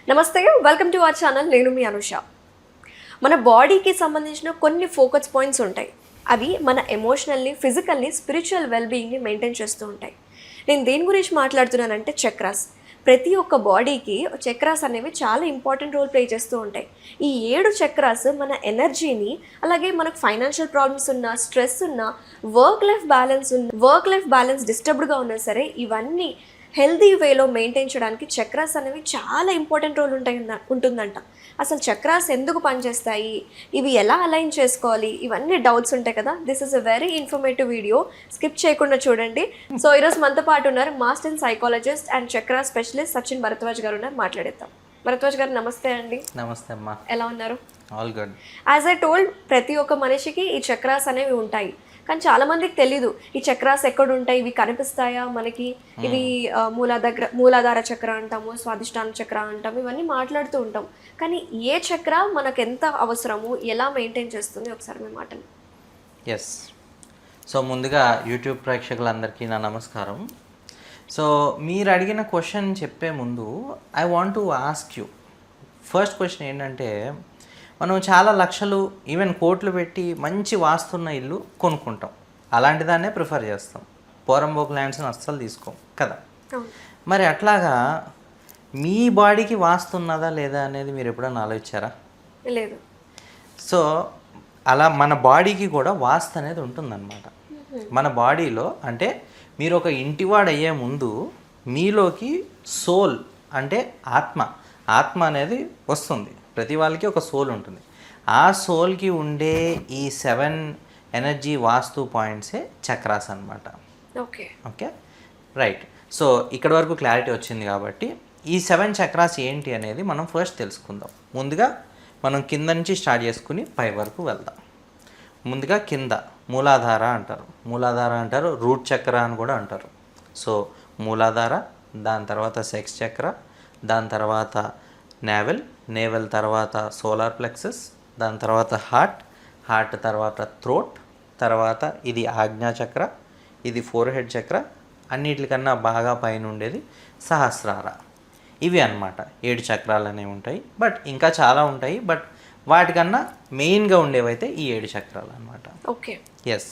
నమస్తే, welcome to our channel. నేను మీ అనుష. మన బాడీకి సంబంధించిన కొన్ని ఫోకస్ పాయింట్స్ ఉంటాయి. అవి మన ఎమోషనల్ని, ఫిజికల్ని, స్పిరిచువల్ వెల్బీయింగ్ని మెయింటైన్ చేస్తూ ఉంటాయి. నేను దేని గురించి మాట్లాడుతున్నానంటే చక్రాస్. ప్రతి ఒక్క బాడీకి చక్రాస్ అనేవి చాలా ఇంపార్టెంట్ రోల్ ప్లే చేస్తూ ఉంటాయి. ఈ 7 చక్రాస్ మన ఎనర్జీని, అలాగే మనకు ఫైనాన్షియల్ ప్రాబ్లమ్స్ ఉన్నా, స్ట్రెస్ ఉన్నా, వర్క్ లైఫ్ బ్యాలెన్స్ డిస్టర్బ్డ్గా ఉన్నా సరే, ఇవన్నీ హెల్దీ వేలో మెయింటైన్ చేయడానికి చక్రాస్ అనేవి చాలా ఇంపార్టెంట్ రోల్ ఉంటుందంట. అసలు చక్రాస్ ఎందుకు పనిచేస్తాయి, ఇవి ఎలా అలైన్ చేసుకోవాలి, ఇవన్నీ డౌట్స్ ఉంటాయి కదా. This is a very informative video, skip చేయకుండా చూడండి. సో ఈరోజు మనతో పాటు ఉన్నారు master and psychologist and Chakra specialist Sachin Bharadwaj గారు ఉన్నారు. మాట్లాడేద్దాం. భరద్వాజ్ గారు నమస్తే అండి. నమస్తే అమ్మా. ఎలా ఉన్నారు? All good. As I told, ప్రతి ఒక్క మనిషికి ఈ చక్రాస్ అనేవి ఉంటాయి. కానీ చాలా మందికి తెలీదు ఈ చక్రాస్ ఎక్కడ ఉంటాయి, ఇవి కనిపిస్తాయా మనకి, ఇవి మూలాధార చక్ర అంటాము, స్వాదిష్టాన చక్ర అంటాము, ఇవన్నీ మాట్లాడుతూ ఉంటాం. కానీ ఏ చక్ర మనకు ఎంత అవసరము, ఎలా మెయింటైన్ చేస్తుంది, ఒకసారి మీ మాటలు. ఎస్. సో ముందుగా యూట్యూబ్ ప్రేక్షకులందరికీ నా నమస్కారం. సో మీరు అడిగిన క్వశ్చన్ చెప్పే ముందు I want to ask you. First question ఏంటంటే, మనం చాలా లక్షలు, ఈవెన్ కోట్లు పెట్టి మంచి వాస్తున్న ఇల్లు కొనుక్కుంటాం. అలాంటి దాన్నే ప్రిఫర్ చేస్తాం. పోరంబోక్ ల్యాండ్స్ని అస్సలు తీసుకోం కదా. మరి అట్లాగా మీ బాడీకి వాస్తున్నదా లేదా అనేది మీరు ఎప్పుడైనా ఆలోచించారా? లేదు. సో అలా మన బాడీకి కూడా వాస్తు అనేది ఉంటుందన్నమాట. మన బాడీలో అంటే మీరు ఒక ఇంటివాడు అయ్యే ముందు మీలోకి సోల్ అంటే ఆత్మ అనేది వస్తుంది. ప్రతి వాళ్ళకి ఒక సోల్ ఉంటుంది. ఆ సోల్కి ఉండే ఈ 7 ఎనర్జీ వాస్తు పాయింట్సే చక్రాస్ అనమాట. Okay right. సో ఇక్కడ వరకు క్లారిటీ వచ్చింది కాబట్టి ఈ 7 చక్రాస్ ఏంటి అనేది మనం ఫస్ట్ తెలుసుకుందాం. ముందుగా మనం కింద నుంచి స్టార్ట్ చేసుకుని పై వరకు వెళ్దాం. ముందుగా కింద మూలాధార అంటారు, రూట్ చక్ర అని కూడా అంటారు. సో మూలాధార, దాని తర్వాత సెక్స్ చక్ర, దాని తర్వాత నేవెల్ తర్వాత సోలార్ ప్లెక్సస్, దాని తర్వాత హార్ట్ తర్వాత థ్రోట్, తర్వాత ఇది ఆజ్ఞా చక్ర, ఇది ఫోర్హెడ్ చక్ర, అన్నిటికన్నా బాగా పైన ఉండేది సహస్రార. ఇవి అన్నమాట 7 చక్రాలు అనేవి ఉంటాయి. బట్ ఇంకా చాలా ఉంటాయి, బట్ వాటికన్నా మెయిన్గా ఉండేవైతే ఈ 7 చక్రాలు అనమాట. ఓకే. ఎస్.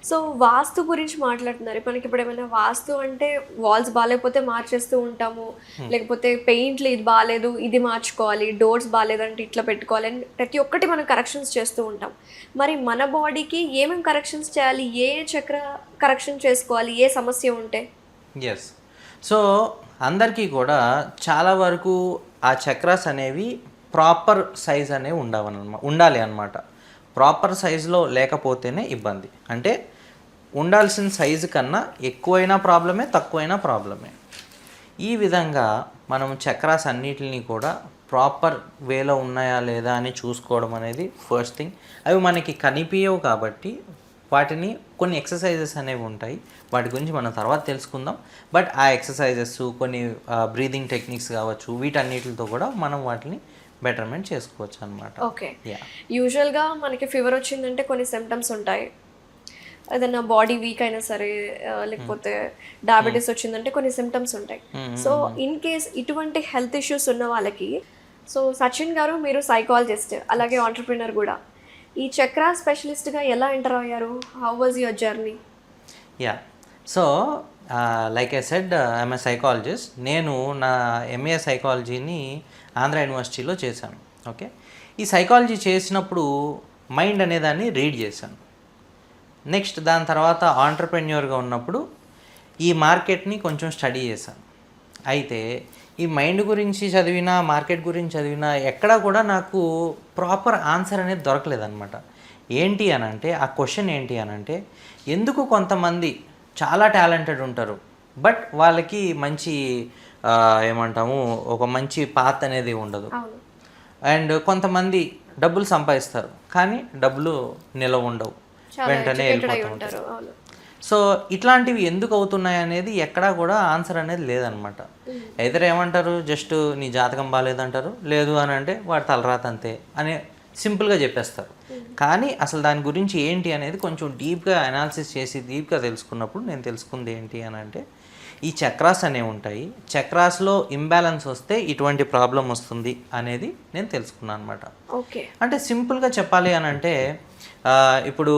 సో వాస్తు గురించి మాట్లాడుతున్నారు. మనకి ఇప్పుడు ఏమైనా వాస్తు అంటే వాల్స్ బాగాలేకపోతే మార్చేస్తూ ఉంటాము, లేకపోతే పెయింట్లు ఇది బాగాలేదు ఇది మార్చుకోవాలి, డోర్స్ బాగాలేదంటే ఇట్లా పెట్టుకోవాలి అని ప్రతి ఒక్కటి మనం కరెక్షన్స్ చేస్తూ ఉంటాం. మరి మన బాడీకి ఏమేమి కరెక్షన్స్ చేయాలి, ఏ చక్ర కరెక్షన్ చేసుకోవాలి, ఏ సమస్య ఉంటే? ఎస్. సో అందరికీ కూడా చాలా వరకు ఆ చక్రాస్ అనేవి ప్రాపర్ సైజ్ అనేవి ఉండాలి అన్నమాట. ప్రాపర్ సైజులో లేకపోతేనే ఇబ్బంది. అంటే ఉండాల్సిన సైజు కన్నా ఎక్కువైనా ప్రాబ్లమే, తక్కువైనా ప్రాబ్లమే. ఈ విధంగా మనం చక్రాస్ అన్నిటిని కూడా ప్రాపర్ వేలో ఉన్నాయా లేదా అని చూసుకోవడం అనేది ఫస్ట్ థింగ్. అవి మనకి కనిపించవు కాబట్టి వాటిని కొన్ని ఎక్సర్సైజెస్ అనేవి ఉంటాయి, వాటి గురించి మనం తర్వాత తెలుసుకుందాం. బట్ ఆ ఎక్సర్సైజెస్, కొన్ని బ్రీదింగ్ టెక్నిక్స్ కావచ్చు, వీటన్నిటితో కూడా మనం వాటిని బెటర్మెంట్ చేసుకోవచ్చు అనమాట. ఓకే. యూజువల్గా మనకి ఫీవర్ వచ్చిందంటే కొన్ని సిమ్టమ్స్ ఉంటాయి. ఏదైనా బాడీ వీక్ అయినా సరే, లేకపోతే డయాబెటీస్ వచ్చిందంటే కొన్ని సిమ్టమ్స్ ఉంటాయి. సో ఇన్ కేస్ ఇటువంటి హెల్త్ ఇష్యూస్ ఉన్న వాళ్ళకి, సో సచిన్ గారు మీరు సైకాలజిస్ట్ అలాగే ఆంటర్ప్రినర్ కూడా, ఈ చక్రా స్పెషలిస్ట్గా ఎలా ఎంటర్ అయ్యారు? How was your journey? Yeah. So like I said, I'm a psychologist. నేను నా ఎంఏ సైకాలజీని ఆంధ్ర యూనివర్సిటీలో చేశాను. ఓకే. ఈ సైకాలజీ చేసినప్పుడు మైండ్ అనేదాన్ని రీడ్ చేశాను. నెక్స్ట్ దాని తర్వాత ఆంటర్ప్రెన్యూర్గా ఉన్నప్పుడు ఈ మార్కెట్ని కొంచెం స్టడీ చేశాను. అయితే ఈ మైండ్ గురించి చదివినా, మార్కెట్ గురించి చదివినా ఎక్కడా కూడా నాకు ప్రాపర్ ఆన్సర్ అనేది దొరకలేదన్నమాట. ఏంటి అని అంటే, ఆ క్వశ్చన్ ఏంటి అని అంటే, ఎందుకు కొంతమంది చాలా టాలెంటెడ్ ఉంటారు బట్ వాళ్ళకి మంచి ఏమంటాము, ఒక మంచి పాత్ అనేది ఉండదు. అండ్ కొంతమంది డబ్బులు సంపాదిస్తారు కానీ డబ్బులు నిలవ ఉండవు, వెంటనే వెళ్ళిపోతూ ఉంటారు. సో ఇట్లాంటివి ఎందుకు అవుతున్నాయి అనేది ఎక్కడా కూడా ఆన్సర్ అనేది లేదనమాట. ఎదురు ఏమంటారు, జస్ట్ నీ జాతకం బాగాలేదంటారు, లేదు అని అంటే వాడు తలరాత అంతే అనే సింపుల్గా చెప్పేస్తారు. కానీ అసలు దాని గురించి ఏంటి అనేది కొంచెం డీప్గా అనాలిసిస్ చేసి డీప్గా తెలుసుకున్నప్పుడు నేను తెలుసుకుంది ఏంటి అని అంటే, ఈ చక్రాస్ అనేవి ఉంటాయి. చక్రాస్లో ఇంబ్యాలెన్స్ వస్తే ఇటువంటి ప్రాబ్లం వస్తుంది అనేది నేను తెలుసుకున్నాను అనమాట. ఓకే. అంటే సింపుల్గా చెప్పాలి అని అంటే ఇప్పుడు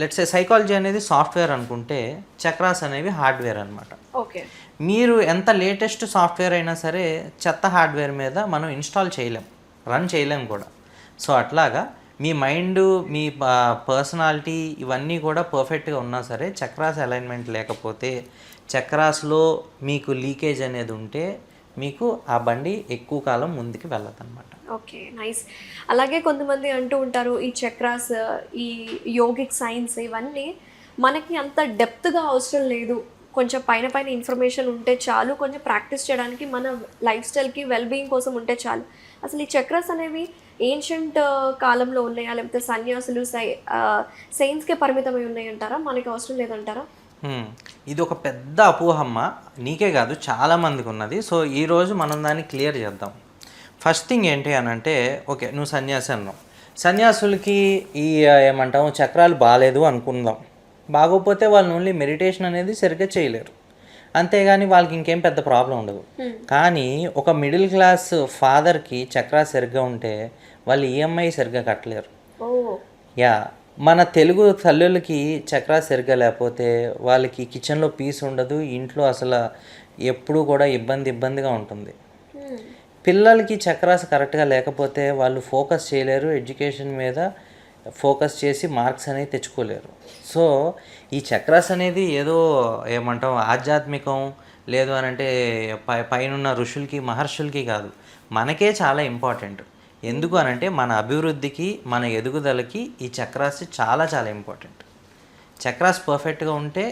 లెట్స్ సైకాలజీ అనేది సాఫ్ట్వేర్ అనుకుంటే చక్రాస్ అనేవి హార్డ్వేర్ అనమాట. ఓకే. మీరు ఎంత లేటెస్ట్ సాఫ్ట్వేర్ అయినా సరే చెత్త హార్డ్వేర్ మీద మనం ఇన్స్టాల్ చేయలేం, రన్ చేయలేం కూడా. సో అట్లాగా మీ మైండ్, మీ పర్సనాలిటీ ఇవన్నీ కూడా పర్ఫెక్ట్గా ఉన్నా సరే చక్రాస్ అలైన్మెంట్ లేకపోతే, చక్రాస్లో మీకు లీకేజ్ అనేది ఉంటే మీకు ఆ బండి ఎక్కువ కాలం ముందుకు వెళ్ళదన్నమాట. Okay, nice. అలాగే కొంతమంది అంటూ ఉంటారు ఈ చక్రాస్, ఈ యోగిక్ సైన్స్ ఇవన్నీ మనకి అంత డెప్త్గా అవసరం లేదు, కొంచెం పైన పైన ఇన్ఫర్మేషన్ ఉంటే చాలు, కొంచెం ప్రాక్టీస్ చేయడానికి మన లైఫ్ స్టైల్కి వెల్బీయింగ్ కోసం ఉంటే చాలు. అసలు ఈ చక్రాస్ అనేవి ఏన్షియంట్ కాలంలో ఉన్నాయా, లేకపోతే సన్యాసులు సైన్స్కే పరిమితమై ఉన్నాయి అంటారా, మనకి అవసరం లేదంటారా? ఇది ఒక పెద్ద అపోహమ్మ, నీకే కాదు చాలామందికి ఉన్నది. సో ఈరోజు మనం దాన్ని క్లియర్ చేద్దాం. ఫస్ట్ థింగ్ ఏంటి అని అంటే, ఓకే నువ్వు సన్యాసి అన్నావు, సన్యాసులకి ఈ ఏమంటాము చక్రాలు బాగాలేదు అనుకుందాం, బాగోపోతే వాళ్ళు ఓన్లీ మెడిటేషన్ అనేది సరిగ్గా చేయలేరు, అంతేగాని వాళ్ళకి ఇంకేం పెద్ద ప్రాబ్లం ఉండదు. కానీ ఒక మిడిల్ క్లాస్ ఫాదర్కి చక్రా సరిగ్గా ఉంటే వాళ్ళు ఈఎంఐ సరిగ్గా కట్టలేరు. యా, మన తెలుగు తల్లులకి చక్రా సరిగ్గా లేకపోతే వాళ్ళకి కిచెన్లో పీస్ ఉండదు, ఇంట్లో అసలు ఎప్పుడూ కూడా ఇబ్బందిగా ఉంటుంది. పిల్లలకి చక్రాస్ కరెక్ట్గా లేకపోతే వాళ్ళు ఫోకస్ చేయలేరు, ఎడ్యుకేషన్ మీద ఫోకస్ చేసి మార్క్స్ అనేవి తెచ్చుకోలేరు. సో ఈ చక్రాస్ అనేది ఏదో ఏమంటాం ఆధ్యాత్మికం లేదు అని అంటే పైనున్న ఋషులకి మహర్షులకి కాదు, మనకే చాలా ఇంపార్టెంట్. ఎందుకు అనంటే మన అభివృద్ధికి, మన ఎదుగుదలకి ఈ చక్రాస్ చాలా చాలా ఇంపార్టెంట్. చక్రాస్ పర్ఫెక్ట్గా ఉంటే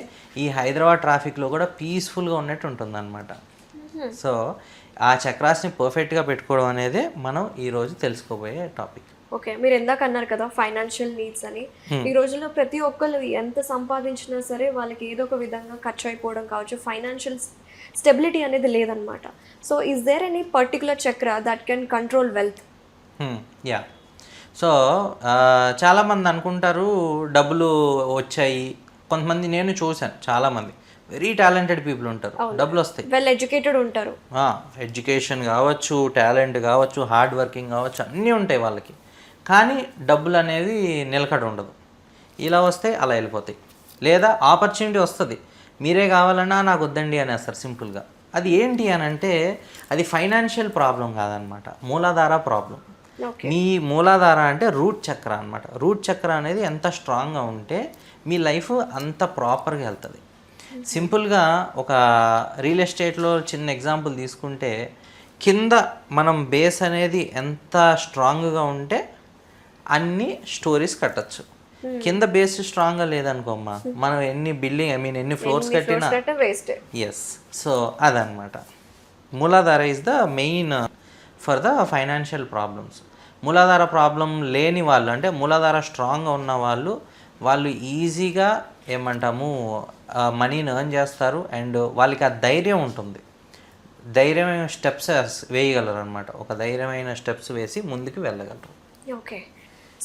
ఈ హైదరాబాద్ ట్రాఫిక్లో కూడా పీస్ఫుల్గా ఉన్నట్టు ఉంటుందన్నమాట. సో ఆ చక్రాస్ని పర్ఫెక్ట్గా పెట్టుకోవడం అనేది మనం ఈరోజు తెలుసుకోబోయే టాపిక్. ఓకే, మీరు ఎందాక అన్నారు కదా ఫైనాన్షియల్ నీడ్స్ అని. ఈ రోజుల్లో ప్రతి ఒక్కరు ఎంత సంపాదించినా సరే వాళ్ళకి ఏదో ఒక విధంగా ఖర్చు అయిపోవడం కావచ్చు, ఫైనాన్షియల్ స్టెబిలిటీ అనేది లేదనమాట. So is there any particular chakra that can control wealth? Yeah, so చాలామంది అనుకుంటారు డబ్బులు వచ్చాయి, కొంతమంది నేను చూశాను చాలామంది వెరీ టాలెంటెడ్ పీపుల్ ఉంటారు, డబ్బులు వస్తాయి, వెల్ ఎడ్యుకేటెడ్ ఉంటారు, ఎడ్యుకేషన్ కావచ్చు, టాలెంట్ కావచ్చు, హార్డ్ వర్కింగ్ కావచ్చు, అన్నీ ఉంటాయి వాళ్ళకి. కానీ డబ్బులు అనేది నిలకడ ఉండదు, ఇలా వస్తే అలా వెళ్ళిపోతాయి. లేదా ఆపర్చునిటీ వస్తుంది, మీరే కావాలన్నా నాకు వద్దండి అనేస్తారు సింపుల్గా. అది ఏంటి అని అంటే అది ఫైనాన్షియల్ ప్రాబ్లం కాదనమాట, మూలాధార ప్రాబ్లం. మీ మూలాధార అంటే రూట్ చక్ర అనమాట. రూట్ చక్ర అనేది ఎంత స్ట్రాంగ్గా ఉంటే మీ లైఫ్ అంత ప్రాపర్గా వెళ్తుంది. సింపుల్గా ఒక రియల్ ఎస్టేట్లో చిన్న ఎగ్జాంపుల్ తీసుకుంటే, కింద మనం బేస్ అనేది ఎంత స్ట్రాంగ్గా ఉంటే అన్ని స్టోరీస్ కట్టచ్చు. కింద బేస్ స్ట్రాంగ్గా లేదనుకోమ్మా, మనం ఎన్ని ఎన్ని ఫ్లోర్స్ కట్టినా వేస్ట్. ఎస్, సో అదనమాట. మూలాధార is the main for the financial problems. మూలాధార ప్రాబ్లం లేని వాళ్ళు, అంటే మూలాధార స్ట్రాంగ్గా ఉన్న వాళ్ళు ఈజీగా ఏమంటాము మనీని ఎర్న్ చేస్తారు. అండ్ వాళ్ళకి ఆ ధైర్యం ఉంటుంది, ధైర్యమైన స్టెప్స్ వేయగలరు అనమాట. ఒక ధైర్యమైన స్టెప్స్ వేసి ముందుకు వెళ్ళగలరు. ఓకే,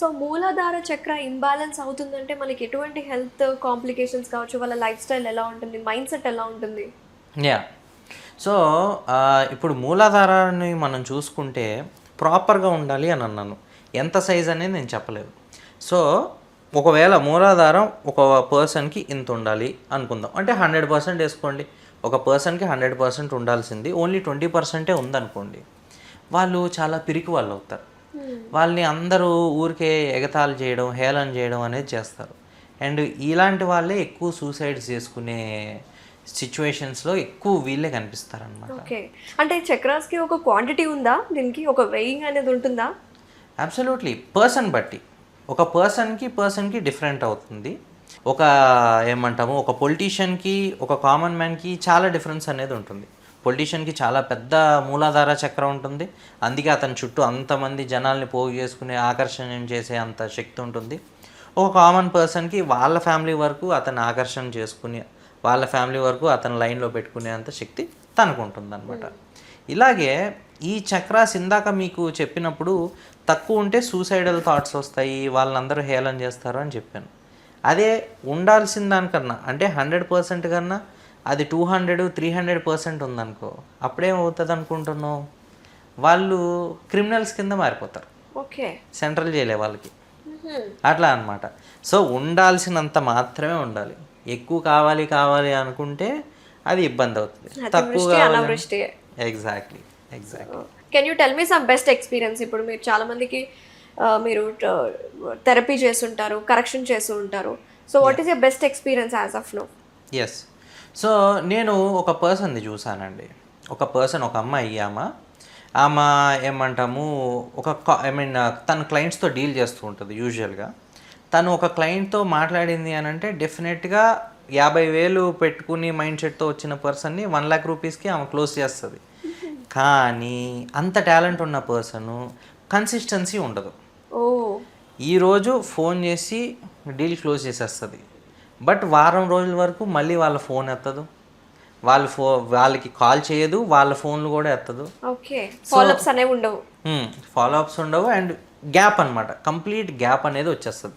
సో మూలాధార చక్ర ఇంబ్యాలెన్స్ అవుతుందంటే మనకి ఎటువంటి హెల్త్ కాంప్లికేషన్స్ కావచ్చు, వాళ్ళ లైఫ్ స్టైల్ ఎలా ఉంటుంది, మైండ్ సెట్ ఎలా ఉంటుంది? యా, సో ఇప్పుడు మూలాధారాన్ని మనం చూసుకుంటే ప్రాపర్గా ఉండాలి అని అన్నాను. ఎంత సైజ్ అనేది నేను చెప్పలేదు. సో ఒకవేళ మూలాధారం ఒక పర్సన్కి ఇంత ఉండాలి అనుకుందాం, అంటే 100% వేసుకోండి. ఒక పర్సన్కి 100% ఉండాల్సింది ఓన్లీ 20% ఉందనుకోండి, వాళ్ళు చాలా పిరికి వాళ్ళు అవుతారు. వాళ్ళని అందరూ ఊరికే ఎగతాళి చేయడం, హేళన చేయడం అనేది చేస్తారు. అండ్ ఇలాంటి వాళ్ళే ఎక్కువ సూసైడ్స్ చేసుకునే సిచ్యువేషన్స్లో ఎక్కువ వీళ్ళే కనిపిస్తారు అనమాట. ఓకే, అంటే చక్రాస్కి ఒక క్వాంటిటీ ఉందా, దీనికి ఒక వెయింగ్ అనేది ఉంటుందా? అబ్సల్యూట్లీ, పర్సన్ బట్టి, ఒక పర్సన్కి డిఫరెంట్ అవుతుంది. ఒక ఏమంటాము ఒక పొలిటీషియన్కి ఒక కామన్ మ్యాన్కి చాలా డిఫరెన్స్ అనేది ఉంటుంది. పొలిటీషియన్కి చాలా పెద్ద మూలాధార చక్రం ఉంటుంది, అందుకే అతని చుట్టూ అంతమంది జనాల్ని పోగు చేసుకునే ఆకర్షణ చేసే అంత శక్తి ఉంటుంది. ఒక కామన్ పర్సన్కి వాళ్ళ ఫ్యామిలీ వరకు అతను ఆకర్షణ చేసుకుని వాళ్ళ ఫ్యామిలీ వరకు అతను లైన్లో పెట్టుకునే అంత శక్తి తనకు ఉంటుంది అనమాట. ఇలాగే ఈ చక్రాస్ ఇందాక మీకు చెప్పినప్పుడు తక్కువ ఉంటే సూసైడల్ థాట్స్ వస్తాయి, వాళ్ళందరూ హేళన చేస్తారు అని చెప్పాను. అదే ఉండాల్సిన దానికన్నా, అంటే 100% కన్నా అది 200-300% ఉందనుకో, అప్పుడేమవుతుంది అనుకుంటున్నావు, వాళ్ళు క్రిమినల్స్ కింద మారిపోతారు ఓకే. సెంట్రల్ జైలే వాళ్ళకి. అట్లా అన్నమాట. సో ఉండాల్సినంత మాత్రమే ఉండాలి. ఎక్కువ కావాలి అనుకుంటే అది ఇబ్బంది అవుతుంది. తక్కువ అనావృష్టి. Exactly. Can you tell me some best experience? ఇప్పుడు మీరు చాలా మందికి మీరు థెరపీ చేస్తుంటారు, కరెక్షన్ చేస్తూ ఉంటారు. So what is your best experience as of now? Yes. So నేను ఒక పర్సన్ని చూసానండి. ఒక అమ్మాయి, ఆమె ఏమంటాము తన క్లయింట్స్తో డీల్ చేస్తూ ఉంటుంది యూజువల్గా. తను ఒక క్లయింట్తో మాట్లాడింది అని అంటే డెఫినెట్గా 50,000 పెట్టుకుని మైండ్ సెట్తో వచ్చిన పర్సన్ని 1,00,000 రూపీస్కి ఆమె క్లోజ్ చేస్తుంది. కానీ అంత టాలెంట్ ఉన్న పర్సను కన్సిస్టెన్సీ ఉండదు. ఈరోజు ఫోన్ చేసి డీల్ క్లోజ్ చేసేస్తుంది, బట్ వారం రోజుల వరకు మళ్ళీ వాళ్ళ ఫోన్ ఎత్తదు, వాళ్ళకి కాల్ చేయదు, వాళ్ళ ఫోన్లు కూడా ఎత్తదు. ఓకే. ఫాలోఅప్స్ అనేవి ఉండవు. ఫాలోఅప్స్ ఉండవు అండ్ గ్యాప్ అనమాట, కంప్లీట్ గ్యాప్ అనేది వచ్చేస్తుంది.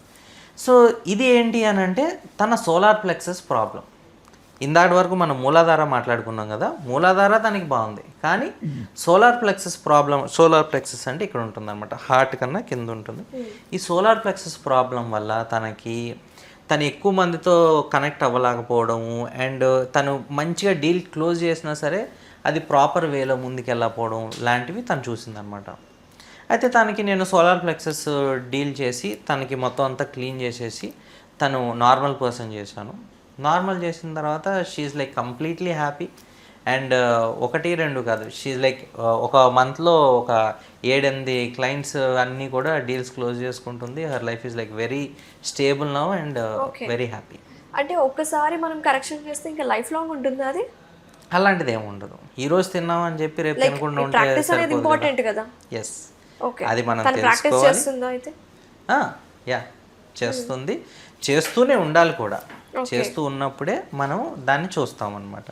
సో ఇది ఏంటి అని అంటే తన సోలార్ ప్లెక్సస్ ప్రాబ్లం. ఇందాటి వరకు మనం మూలాధార మాట్లాడుకున్నాం కదా, మూలాధార తనకి బాగుంది, కానీ సోలార్ ప్లెక్సస్ అంటే ఇక్కడ ఉంటుంది అనమాట, హార్ట్ కన్నా కింద ఉంటుంది. ఈ సోలార్ ప్లెక్సస్ ప్రాబ్లం వల్ల తను ఎక్కువ మందితో కనెక్ట్ అవ్వలేకపోవడము అండ్ తను మంచిగా డీల్ క్లోజ్ చేసినా సరే అది ప్రాపర్ వేలో ముందుకెళ్ళకపోవడం లాంటివి తను చూసిందనమాట. అయితే తనకి నేను సోలార్ ప్లెక్సస్ డీల్ చేసి తనకి మొత్తం అంతా క్లీన్ చేసేసి తను నార్మల్ పర్సన్ చేశాను. నార్మల్ చేసిన తర్వాత she like completely happy and 1-2 కాదు, షీఈ్ లైక్ ఒక మంత్లో ఒక 7-8 క్లయింట్స్ అన్నీ కూడా డీల్స్ క్లోజ్ చేసుకుంటుంది. Her life is like very stable now and very happy. అంటే ఒక్కసారి మనం కరెక్షన్ చేస్తే ఇంకా లైఫ్ లాంగ్ ఉంటుంది అది? అలాంటిది ఏమి ఉండదు. ఈరోజు తిన్నామని చెప్పి రేపు తినకుండా ఉంటే ప్రాక్టీస్ అనేది ఇంపార్టెంట్ కదా. Yes, okay. అది మనం ప్రాక్టీస్ చేస్తుందా అయితే? యా, చేస్తుంది, చేస్తూనే ఉండాలి కూడా. చేస్తూ ఉన్నప్పుడే మనం దాన్ని చూస్తామన్నమాట.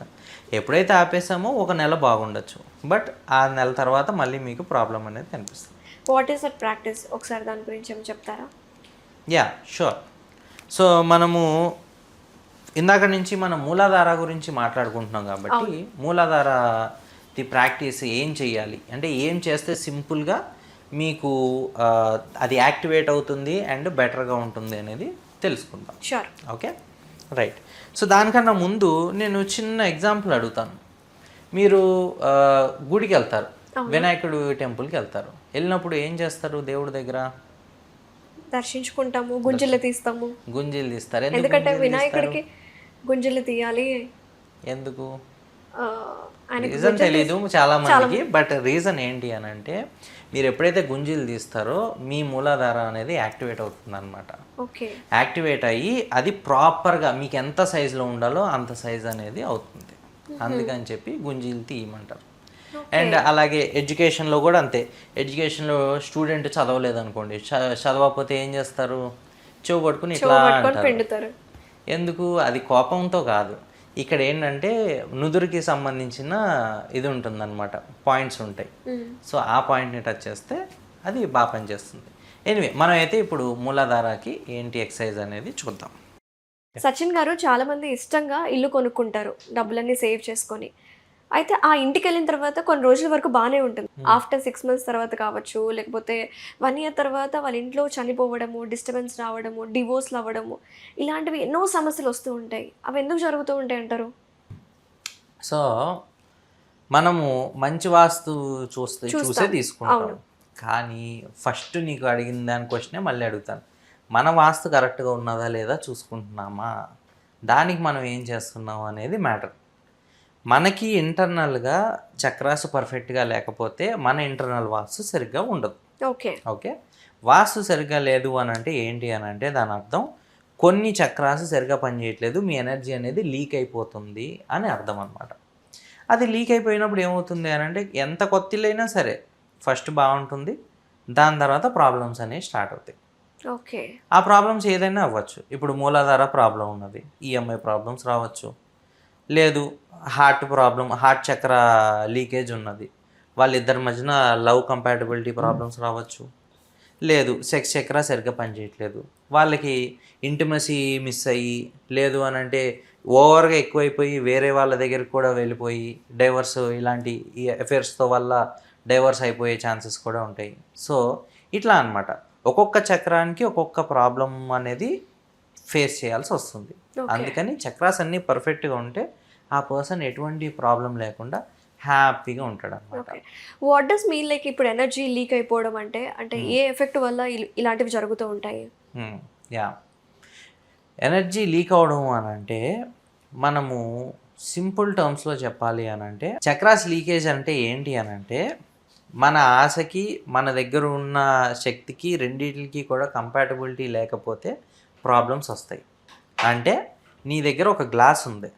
ఎప్పుడైతే ఆపేసామో 1 నెల బాగుండొచ్చు, బట్ ఆ నెల తర్వాత మళ్ళీ మీకు ప్రాబ్లం అనేది కనిపిస్తుంది. What is that practice? ఒకసారి దాని గురించి ఏమి చెప్తారా? Yeah, sure. సో మనము ఇందాక నుంచి మనం మూలాధార గురించి మాట్లాడుకుంటున్నాం కాబట్టి మూలాధార ది ప్రాక్టీస్ ఏం చేయాలి అంటే, ఏం చేస్తే సింపుల్గా మీకు అది యాక్టివేట్ అవుతుంది అండ్ బెటర్గా ఉంటుంది అనేది తెలుసుకుందాం. షూర్. Okay, right. సో దానికన్నా ముందు నేను చిన్న ఎగ్జాంపుల్ అడుగుతాను. మీరు గుడికి వెళ్తారు, వినాయకుడు టెంపుల్కి వెళ్తారు. వెళ్ళినప్పుడు ఏం చేస్తారు? దేవుడి దగ్గర దర్శించుకుంటాము, గుంజలు తీస్తాము. గుంజీలు తీస్తారు. ఎందుకంటే వినాయకుడికి గుంజలు తీయాలి. ఎందుకు రీజన్ తెలీదు చాలా మందికి, బట్ రీజన్ ఏంటి అని అంటే మీరు ఎప్పుడైతే గుంజీలు తీస్తారో మీ మూలాధార అనేది యాక్టివేట్ అవుతుంది అనమాట. యాక్టివేట్ అయ్యి అది ప్రాపర్గా మీకు ఎంత సైజులో ఉండాలో అంత సైజ్ అనేది అవుతుంది. అందుకని చెప్పి గుంజీలు తీయమంటారు. అండ్ అలాగే ఎడ్యుకేషన్లో కూడా అంతే. ఎడ్యుకేషన్లో స్టూడెంట్ చదవలేదు అనుకోండి, చదవకపోతే ఏం చేస్తారు? చెవు పట్టుకుని ఇట్లా అంటారు. ఎందుకు? అది కోపంతో కాదు. ఇక్కడ ఏంటంటే నుదురుకి సంబంధించిన ఇది ఉంటుందన్నమాట, పాయింట్స్ ఉంటాయి. సో ఆ పాయింట్ని టచ్ చేస్తే అది బాగా పనిచేస్తుంది. ఎనివే మనం అయితే ఇప్పుడు మూలాధారకి ఏంటి ఎక్సర్సైజ్ అనేది చూద్దాం. సచిన్ గారు, చాలా మంది ఇష్టంగా ఇల్లు కొనుక్కుంటారు డబ్బులన్నీ సేవ్ చేసుకొని. అయితే ఆ ఇంటికి వెళ్ళిన తర్వాత కొన్ని రోజుల వరకు బాగానే ఉంటుంది. ఆఫ్టర్ 6 months తర్వాత కావచ్చు, లేకపోతే 1 year తర్వాత వాళ్ళ ఇంట్లో చనిపోవడము, డిస్టర్బెన్స్ రావడము, డివోర్స్లు అవ్వడము, ఇలాంటివి ఎన్నో సమస్యలు వస్తూ ఉంటాయి. అవి ఎందుకు జరుగుతూ ఉంటాయి అంటారు? సో మనము మంచి వాస్తు చూసే తీసుకుంటాం. కానీ ఫస్ట్ నీకు అడిగిన దాని క్వశ్చనే మళ్ళీ అడుగుతాను. మన వాస్తు కరెక్ట్గా ఉన్నదా లేదా చూసుకుంటున్నామా, దానికి మనం ఏం చేస్తున్నాం అనేది మ్యాటర్. మనకి ఇంటర్నల్గా చక్రాసు పర్ఫెక్ట్గా లేకపోతే మన ఇంటర్నల్ వాస్తు సరిగ్గా ఉండదు. ఓకే, వాస్తు సరిగ్గా లేదు అని అంటే ఏంటి అని అంటే దాని అర్థం కొన్ని చక్రాసు సరిగ్గా పనిచేయట్లేదు, మీ ఎనర్జీ అనేది లీక్ అయిపోతుంది అని అర్థం అనమాట. అది లీక్ అయిపోయినప్పుడు ఏమవుతుంది అని అంటే ఎంత కొత్త ఇల్లు అయినా సరే ఫస్ట్ బాగుంటుంది, దాని తర్వాత ప్రాబ్లమ్స్ అనేవి స్టార్ట్ అవుతాయి. ఆ ప్రాబ్లమ్స్ ఏదైనా అవ్వచ్చు. ఇప్పుడు మూలాధార ప్రాబ్లం ఉన్నది, ఈఎంఐ ప్రాబ్లమ్స్ రావచ్చు. లేదు హార్ట్ చక్ర లీకేజ్ ఉన్నది, వాళ్ళిద్దరి మధ్యన లవ్ కంపాటబిలిటీ ప్రాబ్లమ్స్ రావచ్చు. లేదు సెక్స్ చక్ర సరిగ్గా పనిచేయట్లేదు, వాళ్ళకి ఇంటిమసీ మిస్ అయ్యి, లేదు అని అంటే ఓవర్గా ఎక్కువైపోయి వేరే వాళ్ళ దగ్గరికి కూడా వెళ్ళిపోయి డైవర్స్ ఇలాంటి ఈ అఫేర్స్తో వల్ల డైవర్స్ అయిపోయే ఛాన్సెస్ కూడా ఉంటాయి. సో ఇట్లా అన్నమాట, ఒక్కొక్క చక్రానికి ఒక్కొక్క ప్రాబ్లం అనేది ఫేస్ చేయాల్సి వస్తుంది. అందుకని చక్రాస్ అన్నీ పర్ఫెక్ట్గా ఉంటే ఆ పర్సన్ ఎటువంటి ప్రాబ్లం లేకుండా హ్యాపీగా ఉంటాడు అనమాట. Okay. What does mean like ఇప్పుడు ఎనర్జీ లీక్ అయిపోవడం అంటే అంటే ఏ ఎఫెక్ట్ వల్ల ఇలాంటివి జరుగుతూ ఉంటాయి? యా, ఎనర్జీ లీక్ అవడం అని అంటే మనము సింపుల్ టర్మ్స్లో చెప్పాలి అని అంటే చక్రాస్ లీకేజ్ అంటే ఏంటి అని అంటే మన ఆశకి మన దగ్గర ఉన్న శక్తికి రెండింటికి కూడా కంపాటబిలిటీ లేకపోతే ప్రాబ్లమ్స్ వస్తాయి. అంటే నీ దగ్గర ఒక గ్లాస్ ఉంది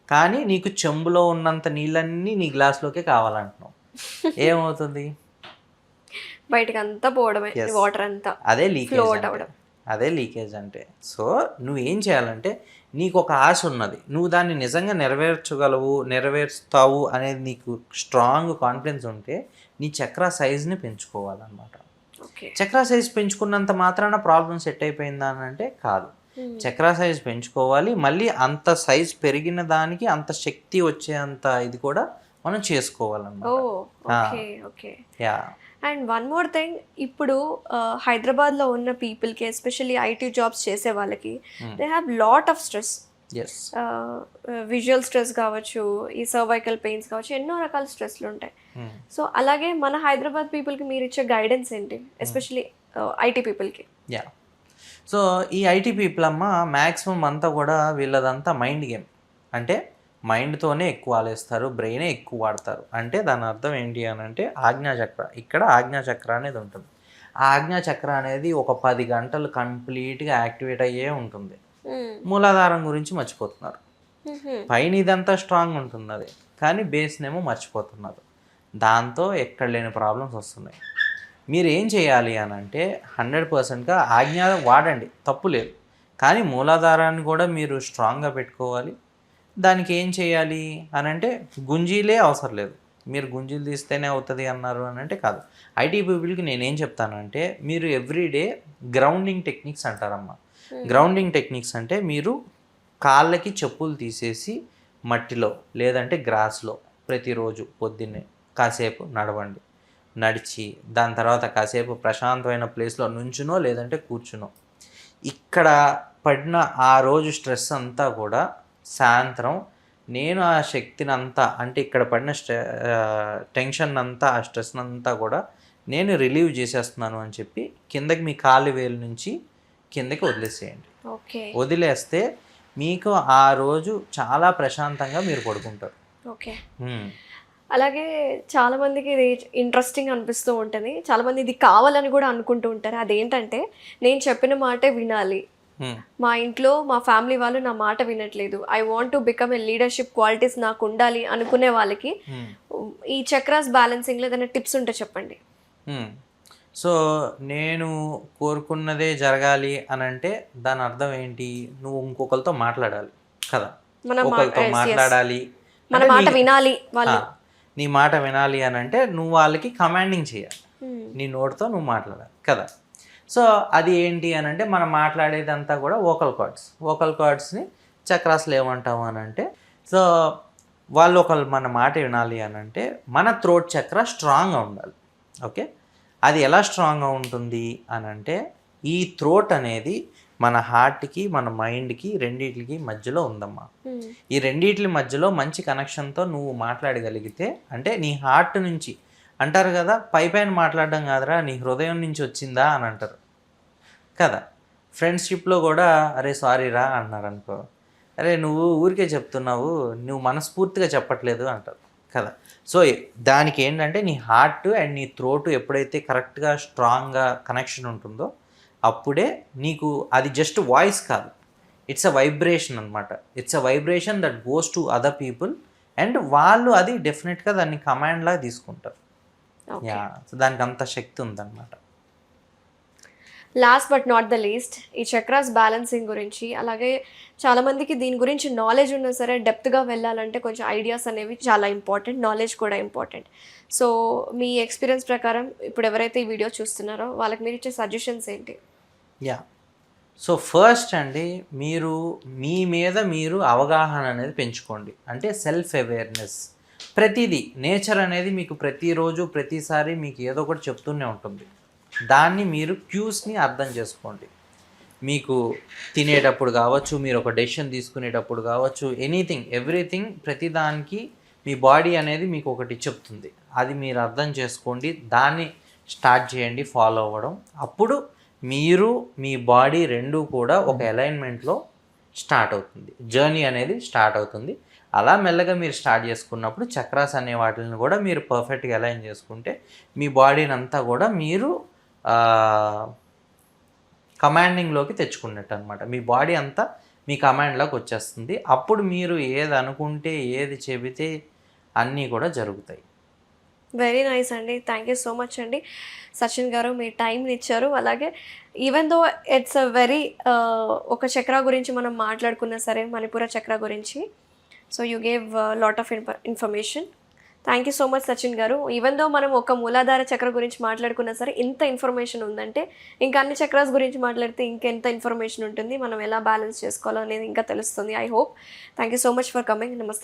కానీ నీకు చెంబులో ఉన్నంత నీళ్ళన్నీ నీ గ్లాస్లోకే కావాలంటున్నావు, ఏమవుతుంది? బయటకు అంతా పోవడమే, వాటర్ అంతా అదే లీకేజ్ ఫ్లోట్ అవ్వడం. అదే లీకేజ్ అంటే. సో నువ్వేం చేయాలంటే నీకు ఒక ఆశ ఉన్నది, నువ్వు దాన్ని నిజంగా నెరవేరుస్తావు అనేది నీకు స్ట్రాంగ్ కాన్ఫిడెన్స్ ఉంటే నీ చక్ర సైజ్ని పెంచుకోవాలన్నమాట. ఓకే. చక్ర సైజ్ పెంచుకున్నంత మాత్రాన ప్రాబ్లం సెట్ అయిపోయిందా అని అంటే కాదు. చక్ర సైజ్ పెంచుకోవాలి, మళ్ళీ అంత సైజ్ పెరిగిన దానికి అంత శక్తి వచ్చేంత ఇది కూడా మనం చేసుకోవాలన్నమాట. Okay okay. Yeah. And one more thing, ఇప్పుడు హైదరాబాద్లో ఉన్న పీపుల్కి ఎస్పెషల్లీ ఐటీ జాబ్స్ చేసే వాళ్ళకి they have lot of stress. Yes. Visual stress కావచ్చు, ఈ సర్వైకల్ పెయిన్స్ కావచ్చు, ఎన్నో రకాల స్ట్రెస్లు ఉంటాయి. సో అలాగే మన హైదరాబాద్ పీపుల్కి మీరు ఇచ్చే గైడెన్స్ ఏంటి, ఎస్పెషల్లీ ఐటీ పీపుల్కి? యా, సో ఈ ఐటీ పీపుల్ అమ్మ మ్యాక్సిమం అంతా కూడా వీళ్ళదంతా మైండ్ గేమ్. అంటే మైండ్తోనే ఎక్కువ ఆలోచిస్తారు, బ్రెయినే ఎక్కువ వాడతారు. అంటే దాని అర్థం ఏంటి అని అంటే ఆజ్ఞాచక్ర, ఇక్కడ ఆజ్ఞాచక్ర అనేది ఉంటుంది. ఆ ఆజ్ఞాచక్ర అనేది ఒక 10 గంటలు కంప్లీట్గా యాక్టివేట్ అయ్యే ఉంటుంది. మూలాధారం గురించి మర్చిపోతున్నారు. పైన ఇదంతా స్ట్రాంగ్ ఉంటుంది అది, కానీ బేస్నేమో మర్చిపోతున్నారు. దాంతో ఎక్కడ లేని ప్రాబ్లమ్స్ వస్తున్నాయి. మీరు ఏం చేయాలి అని అంటే 100%గా ఆజ్ఞ వాడండి, తప్పు లేదు. కానీ మూలాధారాన్ని కూడా మీరు స్ట్రాంగ్గా పెట్టుకోవాలి. దానికి ఏం చేయాలి అని అంటే గుంజీలే అవసరం లేదు, మీరు గుంజీలు తీస్తేనే అవుతుంది అన్నారు అని అంటే కాదు. ఐటీ పీపుల్కి నేనేం చెప్తానంటే మీరు ఎవ్రీడే గ్రౌండింగ్ టెక్నిక్స్ అంటారమ్మా. గ్రౌండింగ్ టెక్నిక్స్ అంటే మీరు కాళ్ళకి చెప్పులు తీసేసి మట్టిలో లేదంటే గ్రాస్లో ప్రతిరోజు పొద్దున్నే కాసేపు నడవండి. నడిచి దాని తర్వాత కాసేపు ప్రశాంతమైన ప్లేస్లో నుంచునో లేదంటే కూర్చునో ఇక్కడ పడిన ఆ రోజు స్ట్రెస్ అంతా కూడా సాయంత్రం నేను ఆ శక్తిని అంతా అంటే ఇక్కడ పడిన టెన్షన్ అంతా ఆ స్ట్రెస్ అంతా కూడా నేను రిలీవ్ చేసేస్తున్నాను అని చెప్పి కిందకి మీ కాలు వేలు నుంచి కిందకి వదిలేసేయండి. వదిలేస్తే మీకు ఆ రోజు చాలా ప్రశాంతంగా మీరు పడుకుంటారు. ఓకే. అలాగే చాలామందికి ఇది ఇంట్రెస్టింగ్ అనిపిస్తూ ఉంటుంది, చాలామంది ఇది కావాలని కూడా అనుకుంటూ ఉంటారు. అదేంటంటే నేను చెప్పిన మాటే వినాలి, మా ఇంట్లో మా ఫ్యామిలీ వాళ్ళు నా మాట వినట్లేదు, I want to become a leadership qualities నాకు ఉండాలి అనుకునే వాళ్ళకి ఈ చక్రాస్ బ్యాలెన్సింగ్లో ఏదైనా టిప్స్ ఉంటే చెప్పండి. సో నేను కోరుకున్నదే జరగాలి అని అంటే దాని అర్థం ఏంటి, నువ్వు ఇంకొకరితో మాట్లాడాలి కదా, ఒకరితో మాట్లాడాలి, మన మాట వినాలి, వాళ్ళు నీ మాట వినాలి అని అంటే నువ్వు వాళ్ళకి కమాండింగ్ చేయాలి, నీ నోటితో నువ్వు మాట్లాడాలి కదా. సో అది ఏంటి అని అంటే మనం మాట్లాడేదంతా కూడా వోకల్ కార్డ్స్ని చక్రాస్లో ఏమంటాము అని అంటే, సో వాళ్ళు ఒకళ్ళు మన మాట వినాలి అని అంటే మన థ్రోట్ చక్ర స్ట్రాంగ్గా ఉండాలి. ఓకే, అది ఎలా స్ట్రాంగ్గా ఉంటుంది అని అంటే ఈ థ్రోట్ అనేది మన హార్ట్కి మన మైండ్కి రెండిటికి మధ్యలో ఉందమ్మా. ఈ రెండిటి మధ్యలో మంచి కనెక్షన్తో నువ్వు మాట్లాడగలిగితే అంటే నీ హార్ట్ నుంచి అంటారు కదా, పైన మాట్లాడడం కాదురా నీ హృదయం నుంచి వచ్చిందా అని అంటారు కదా. ఫ్రెండ్షిప్లో కూడా అరే సారీ రా అన్నారు అనుకో, అరే నువ్వు ఊరికే చెప్తున్నావు, నువ్వు మనస్ఫూర్తిగా చెప్పట్లేదు అంటారు కదా. సో దానికి ఏంటంటే నీ హార్ట్ అండ్ నీ థ్రోట్ ఎప్పుడైతే కరెక్ట్గా స్ట్రాంగ్గా కనెక్షన్ ఉంటుందో అప్పుడే నీకు అది జస్ట్ వాయిస్ కాదు, ఇట్స్ అ వైబ్రేషన్ అనమాట. It's a vibration that goes to other people and వాళ్ళు అది డెఫినెట్గా దాన్ని కమాండ్ లాగా తీసుకుంటారు. యా, సో దానికి అంత శక్తి ఉందన్నమాట. Last but not the least, ఈ చక్రాస్ బ్యాలెన్సింగ్ గురించి, అలాగే చాలామందికి దీని గురించి నాలెడ్జ్ ఉన్నా సరే డెప్త్గా వెళ్ళాలంటే కొంచెం ఐడియాస్ అనేవి చాలా ఇంపార్టెంట్, నాలెడ్జ్ కూడా ఇంపార్టెంట్. సో మీ ఎక్స్పీరియన్స్ ప్రకారం ఇప్పుడు ఎవరైతే ఈ వీడియో చూస్తున్నారో వాళ్ళకి మీరు ఇచ్చే సజెషన్స్ ఏంటి? యా, సో ఫస్ట్ అండి, మీరు మీ మీద మీరు అవగాహన అనేది పెంచుకోండి. అంటే సెల్ఫ్ అవేర్నెస్. ప్రతిదీ నేచర్ అనేది మీకు ప్రతిరోజు ప్రతిసారి మీకు ఏదో ఒకటి చెప్తూనే ఉంటుంది. దాన్ని మీరు క్యూస్ని అర్థం చేసుకోండి. మీకు తినేటప్పుడు కావచ్చు, మీరు ఒక డెసిషన్ తీసుకునేటప్పుడు కావచ్చు, ఎనీథింగ్ ఎవ్రీథింగ్ ప్రతిదానికి మీ బాడీ అనేది మీకు ఒకటి చెప్తుంది. అది మీరు అర్థం చేసుకోండి, దాన్ని స్టార్ట్ చేయండి ఫాలో అవ్వడం. అప్పుడు మీరు మీ బాడీ రెండూ కూడా ఒక అలైన్మెంట్లో స్టార్ట్ అవుతుంది, జర్నీ అనేది స్టార్ట్ అవుతుంది. అలా మెల్లగా మీరు స్టార్ట్ చేసుకున్నప్పుడు చక్రాస్ అనే వాటిని కూడా మీరు పర్ఫెక్ట్గా అలైన్ చేసుకుంటే మీ బాడీని అంతా కూడా మీరు కమాండింగ్లోకి తెచ్చుకున్నట్టు అనమాట. మీ బాడీ అంతా మీ కమాండ్లోకి వచ్చేస్తుంది. అప్పుడు మీరు ఏది అనుకుంటే ఏది చెబితే అన్నీ కూడా జరుగుతాయి. వెరీ నైస్ అండి. థ్యాంక్ యూ సో మచ్ అండి సచిన్ గారు, మీ టైంని ఇచ్చారు. అలాగే even though it's a very ఒక చక్ర గురించి మనం మాట్లాడుకున్నా సరే, మణిపుర చక్ర గురించి, so you gave lot of information. Thank you so much Sachin garu. Even దో మనం ఒక మూలాధార చక్ర గురించి మాట్లాడుకున్నా సరే, ఇంత ఇన్ఫర్మేషన్ ఉందంటే ఇంకా అన్ని చక్రాస్ గురించి మాట్లాడితే ఇంకెంత ఇన్ఫర్మేషన్ ఉంటుంది, మనం ఎలా బ్యాలెన్స్ చేసుకోవాలో అనేది ఇంకా తెలుస్తుంది. I hope. Thank you so much for coming. నమస్తే అండి.